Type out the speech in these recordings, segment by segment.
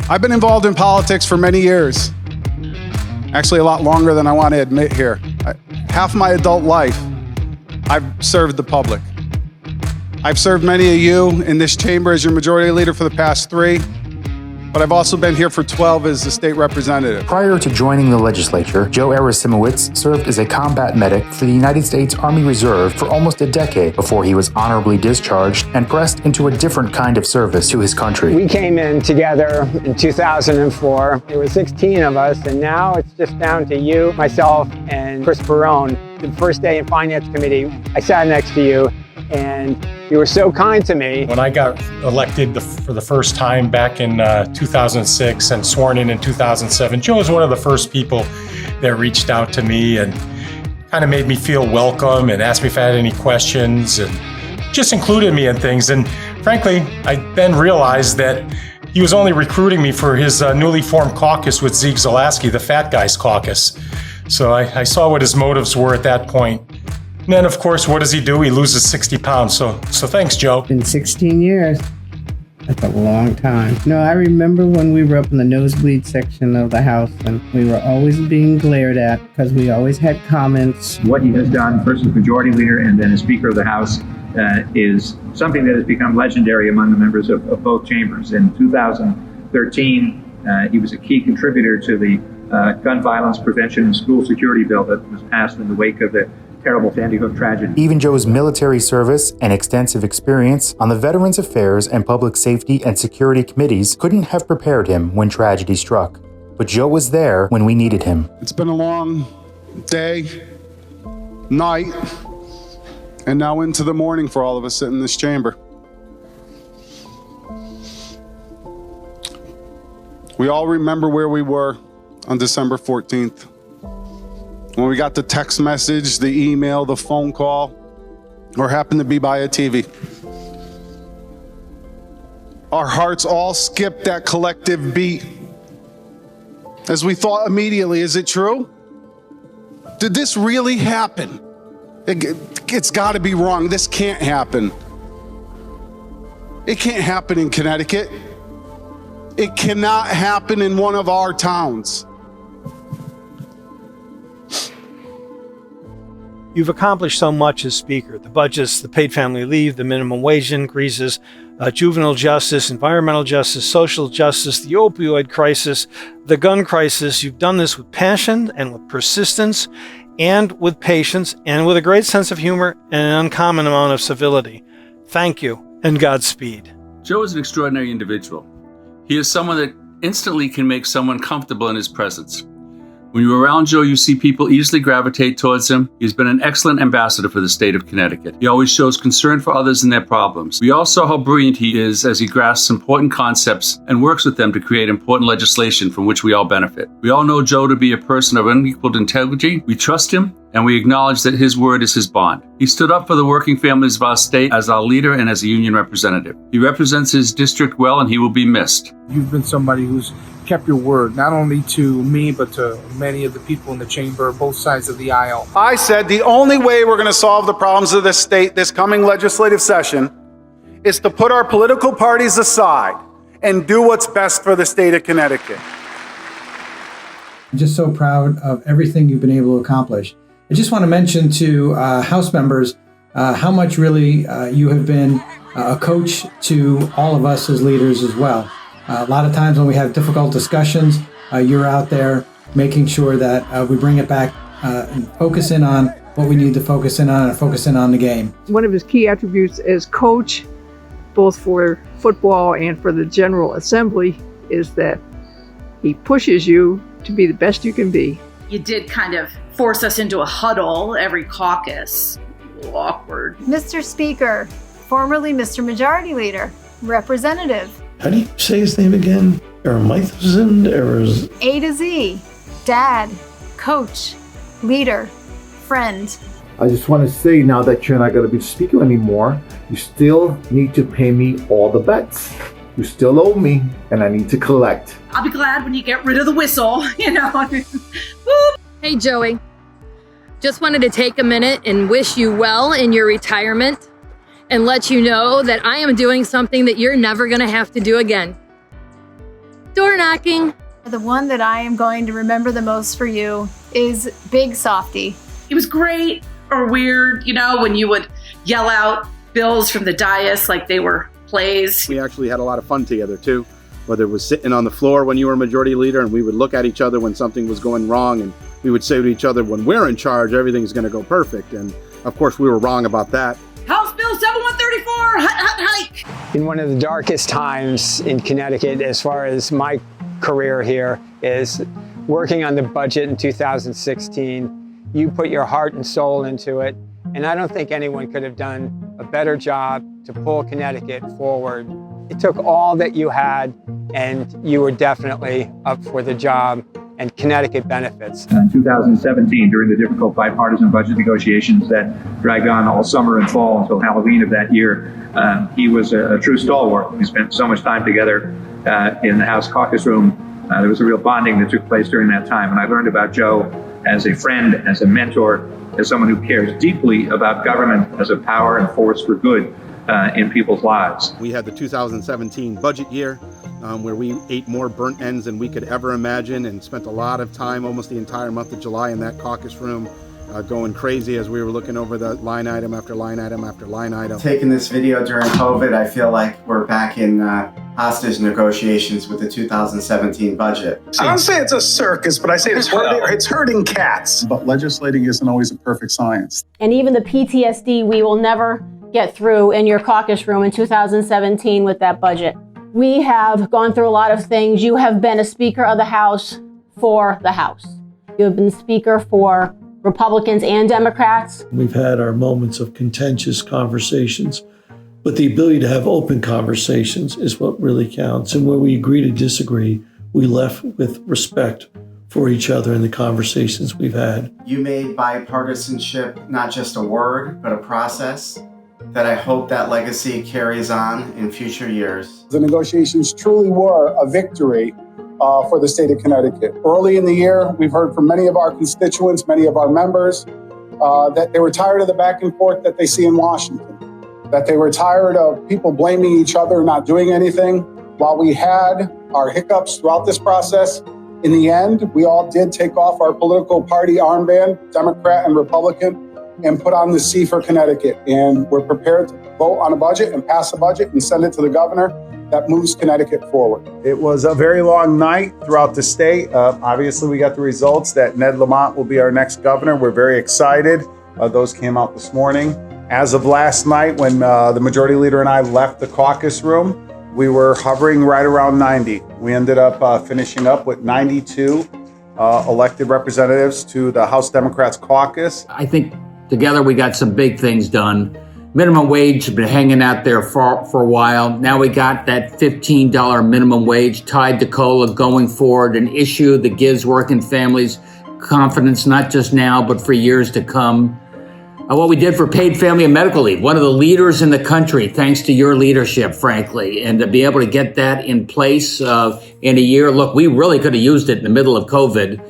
I've been involved in politics for many years. Actually, a lot longer than I want to admit here. Half my adult life, I've served the public. I've served many of you in this chamber as your majority leader for the past 3, but I've also been here for 12 as the state representative. Prior to joining the legislature, Joe Aresimowicz served as a combat medic for the United States Army Reserve for almost a decade before he was honorably discharged and pressed into a different kind of service to his country. We came in together in 2004. There were 16 of us, and now it's just down to you, myself, and Chris Barone. The first day in Finance Committee, I sat next to you, and you were so kind to me. When I got elected for the first time back in 2006 and sworn in 2007, Joe was one of the first people that reached out to me and kind of made me feel welcome and asked me if I had any questions and just included me in things. And frankly, I then realized that he was only recruiting me for his newly formed caucus with Zeke Zaleski, the Fat Guys Caucus. So I saw what his motives were at that point. And then, of course, what does he do? He loses 60 pounds. So thanks, Joe. Been 16 years. That's a long time. No, I remember when we were up in the nosebleed section of the House, and we were always being glared at because we always had comments. What he has done, first as Majority Leader and then as Speaker of the House, is something that has become legendary among the members of both chambers. In 2013, he was a key contributor to the gun violence prevention and school security bill that was passed in the wake of the terrible Sandy Hook tragedy. Even Joe's military service and extensive experience on the Veterans Affairs and Public Safety and Security Committees couldn't have prepared him when tragedy struck. But Joe was there when we needed him. It's been a long day, night, and now into the morning for all of us sitting in this chamber. We all remember where we were on December 14th. When we got the text message, the email, the phone call, or happened to be by a TV. Our hearts all skipped that collective beat as we thought immediately, is it true? Did this really happen? It's got to be wrong. This can't happen. It can't happen in Connecticut. It cannot happen in one of our towns. You've accomplished so much as Speaker. The budgets, the paid family leave, the minimum wage increases, juvenile justice, environmental justice, social justice, the opioid crisis, the gun crisis. You've done this with passion and with persistence and with patience and with a great sense of humor and an uncommon amount of civility. Thank you and Godspeed. Joe is an extraordinary individual. He is someone that instantly can make someone comfortable in his presence. When you're around Joe, you see people easily gravitate towards him. He's been an excellent ambassador for the state of Connecticut. He always shows concern for others and their problems. We all saw how brilliant he is as he grasps important concepts and works with them to create important legislation from which we all benefit. We all know Joe to be a person of unequaled integrity. We trust him, and we acknowledge that his word is his bond. He stood up for the working families of our state as our leader and as a union representative. He represents his district well, and he will be missed. You've been somebody who's kept your word, not only to me, but to many of the people in the chamber, both sides of the aisle. I said the only way we're going to solve the problems of this state this coming legislative session is to put our political parties aside and do what's best for the state of Connecticut. I'm just so proud of everything you've been able to accomplish. I just want to mention to House members how much really you have been a coach to all of us as leaders as well. A lot of times when we have difficult discussions, you're out there making sure that we bring it back and focus in on what we need to focus in on and focus in on the game. One of his key attributes as coach, both for football and for the General Assembly, is that he pushes you to be the best you can be. You did kind of force us into a huddle every caucus. A little awkward. Mr. Speaker, formerly Mr. Majority Leader, Representative. How do you say his name again? Aresimowicz, A to Z, Dad, Coach, Leader, Friend. I just want to say, now that you're not going to be speaker anymore, you still need to pay me all the bets. You still owe me, and I need to collect. I'll be glad when you get rid of the whistle, Hey, Joey. Just wanted to take a minute and wish you well in your retirement and let you know that I am doing something that you're never going to have to do again. Door knocking. The one that I am going to remember the most for you is Big Softy. It was great or weird, when you would yell out bills from the dais like they were plays. We actually had a lot of fun together too, whether it was sitting on the floor when you were majority leader and we would look at each other when something was going wrong, and we would say to each other, when we're in charge, everything's going to go perfect. And of course we were wrong about that. House Bill 7134, hike. In one of the darkest times in Connecticut, as far as my career here, is working on the budget in 2016. You put your heart and soul into it, and I don't think anyone could have done a better job to pull Connecticut forward. It took all that you had, and you were definitely up for the job, and Connecticut benefits. In 2017, during the difficult bipartisan budget negotiations that dragged on all summer and fall until Halloween of that year, he was a true stalwart. We spent so much time together in the House caucus room. There was a real bonding that took place during that time, and I learned about Joe as a friend, as a mentor, as someone who cares deeply about government as a power and force for good in people's lives. We had the 2017 budget year where we ate more burnt ends than we could ever imagine, and spent a lot of time, almost the entire month of July, in that caucus room, going crazy as we were looking over the line item after line item after line item. Taking this video during COVID, I feel like we're back in hostage negotiations with the 2017 budget. I don't say it's a circus, but I say it's hurting cats. But legislating isn't always a perfect science. And even the PTSD we will never get through in your caucus room in 2017 with that budget. We have gone through a lot of things. You have been a Speaker of the House for the House. You have been Speaker for Republicans and Democrats. We've had our moments of contentious conversations, but the ability to have open conversations is what really counts. And when we agree to disagree, we left with respect for each other in the conversations we've had. You made bipartisanship not just a word, but a process that I hope that legacy carries on in future years. The negotiations truly were a victory for the state of Connecticut. Early in the year, we've heard from many of our constituents, many of our members, that they were tired of the back and forth that they see in Washington, that they were tired of people blaming each other and not doing anything. While we had our hiccups throughout this process, in the end, we all did take off our political party armband, Democrat and Republican, and put on the C for Connecticut. And we're prepared to vote on a budget and pass a budget and send it to the governor that moves Connecticut forward. It was a very long night throughout the state. Obviously, we got the results that Ned Lamont will be our next governor. We're very excited. Those came out this morning. As of last night, when the majority leader and I left the caucus room, we were hovering right around 90. We ended up finishing up with 92 elected representatives to the House Democrats caucus. I think together we got some big things done. Minimum wage has been hanging out there for a while. Now we got that $15 minimum wage tied to COLA going forward, an issue that gives working families confidence, not just now, but for years to come. What we did for paid family and medical leave, one of the leaders in the country, thanks to your leadership, frankly, and to be able to get that in place in a year. Look, we really could have used it in the middle of COVID.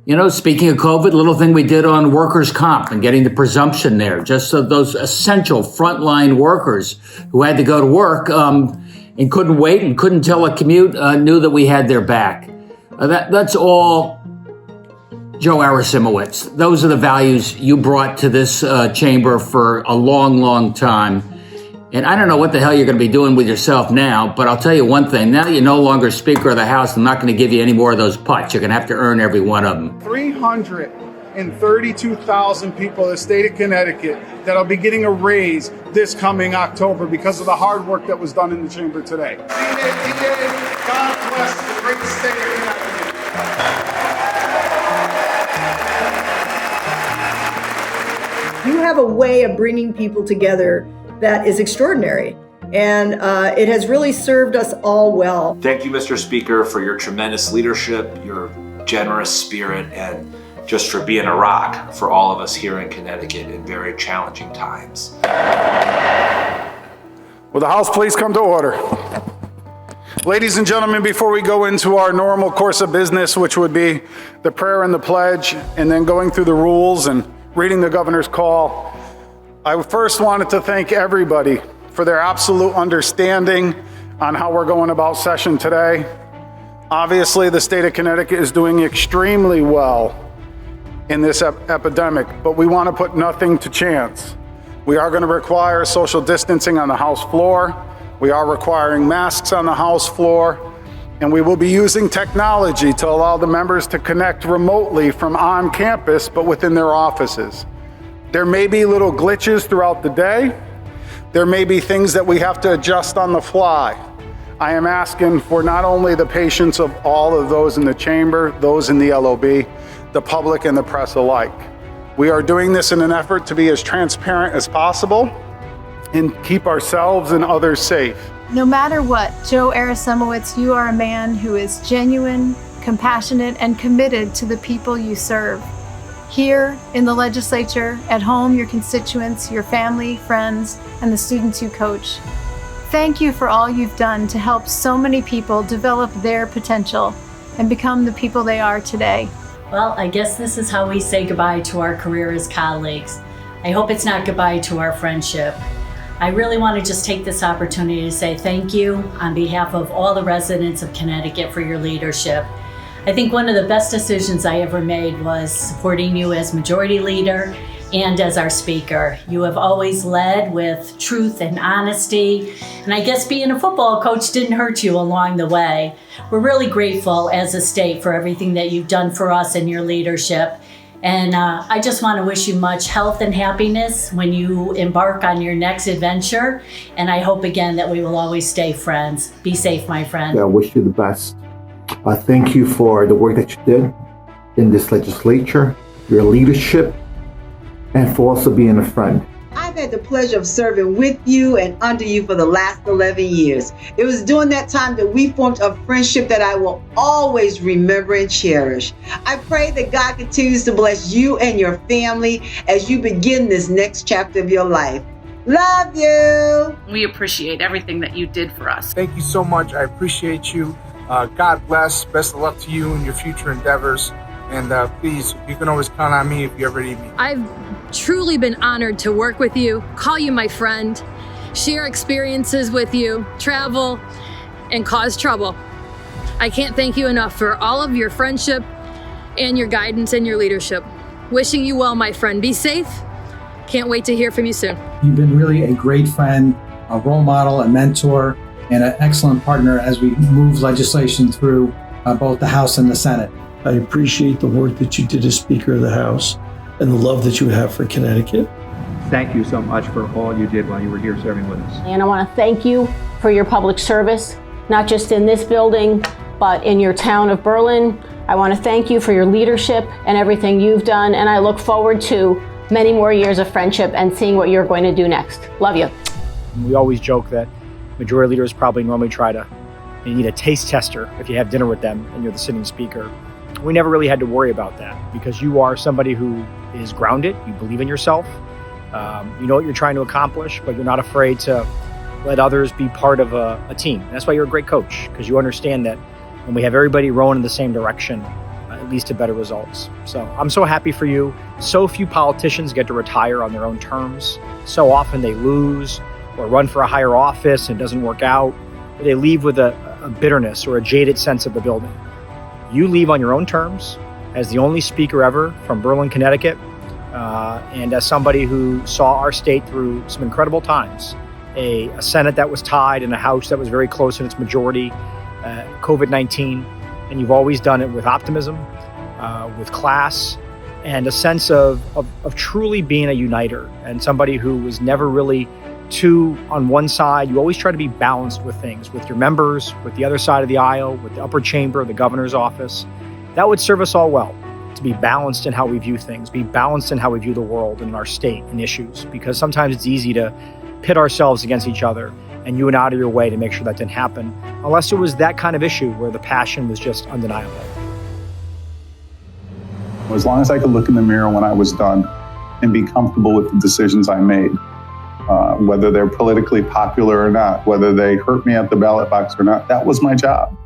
You know, speaking of COVID, little thing we did on workers' comp and getting the presumption there, just so those essential frontline workers who had to go to work and couldn't wait and couldn't telecommute knew that we had their back. That's all Joe Aresimowicz. Those are the values you brought to this chamber for a long, long time. And I don't know what the hell you're going to be doing with yourself now, but I'll tell you one thing. Now that you're no longer Speaker of the House, I'm not going to give you any more of those putts. You're going to have to earn every one of them. 332,000 people in the state of Connecticut that'll be getting a raise this coming October because of the hard work that was done in the chamber today. God bless the great state of Connecticut. You have a way of bringing people together that is extraordinary, and it has really served us all well. Thank you, Mr. Speaker, for your tremendous leadership, your generous spirit, and just for being a rock for all of us here in Connecticut in very challenging times. Will the House please come to order? Ladies and gentlemen, before we go into our normal course of business, which would be the prayer and the pledge, and then going through the rules and reading the governor's call, I first wanted to thank everybody for their absolute understanding on how we're going about session today. Obviously, the state of Connecticut is doing extremely well in this epidemic, but we want to put nothing to chance. We are going to require social distancing on the House floor. We are requiring masks on the House floor, and we will be using technology to allow the members to connect remotely from on campus, but within their offices. There may be little glitches throughout the day. There may be things that we have to adjust on the fly. I am asking for not only the patience of all of those in the chamber, those in the LOB, the public and the press alike. We are doing this in an effort to be as transparent as possible and keep ourselves and others safe. No matter what, Joe Aresimowicz, you are a man who is genuine, compassionate, and committed to the people you serve. Here in the legislature, at home, your constituents, your family, friends, and the students you coach. Thank you for all you've done to help so many people develop their potential and become the people they are today. Well, I guess this is how we say goodbye to our career as colleagues. I hope it's not goodbye to our friendship. I really want to just take this opportunity to say thank you on behalf of all the residents of Connecticut for your leadership. I think one of the best decisions I ever made was supporting you as majority leader and as our speaker. You have always led with truth and honesty, and I guess being a football coach didn't hurt you along the way. We're really grateful as a state for everything that you've done for us and your leadership. And I just want to wish you much health and happiness when you embark on your next adventure. And I hope again that we will always stay friends. Be safe, my friend. I wish you the best. Thank you for the work that you did in this legislature, your leadership, and for also being a friend. I've had the pleasure of serving with you and under you for the last 11 years. It was during that time that we formed a friendship that I will always remember and cherish. I pray that God continues to bless you and your family as you begin this next chapter of your life. Love you. We appreciate everything that you did for us. Thank you so much. I appreciate you. God bless. Best of luck to you in your future endeavors. And please, you can always count on me if you ever need me. I've truly been honored to work with you, call you my friend, share experiences with you, travel, and cause trouble. I can't thank you enough for all of your friendship and your guidance and your leadership. Wishing you well, my friend. Be safe. Can't wait to hear from you soon. You've been really a great friend, a role model, a mentor, and an excellent partner as we move legislation through both the House and the Senate. I appreciate the work that you did as Speaker of the House and the love that you have for Connecticut. Thank you so much for all you did while you were here serving with us. And I want to thank you for your public service, not just in this building, but in your town of Berlin. I want to thank you for your leadership and everything you've done, and I look forward to many more years of friendship and seeing what you're going to do next. Love you. We always joke that majority leaders probably normally you need a taste tester if you have dinner with them and you're the sitting speaker. We never really had to worry about that because you are somebody who is grounded, you believe in yourself, you know what you're trying to accomplish, but you're not afraid to let others be part of a team. And that's why you're a great coach, because you understand that when we have everybody rowing in the same direction, it leads to better results. So I'm so happy for you. So few politicians get to retire on their own terms. So often they lose or run for a higher office and it doesn't work out. They leave with a bitterness or a jaded sense of the building. You leave on your own terms as the only speaker ever from Berlin, Connecticut, and as somebody who saw our state through some incredible times. A Senate that was tied and a House that was very close in its majority, COVID-19, and you've always done it with optimism, with class, and a sense of truly being a uniter and somebody who was never really too on one side. You always try to be balanced with things, with your members, with the other side of the aisle, with the upper chamber, the governor's office. That would serve us all well, to be balanced in how we view things, be balanced in how we view the world and our state and issues, because sometimes it's easy to pit ourselves against each other, and you went out of your way to make sure that didn't happen, unless it was that kind of issue where the passion was just undeniable. As long as I could look in the mirror when I was done and be comfortable with the decisions I made, whether they're politically popular or not, whether they hurt me at the ballot box or not. That was my job.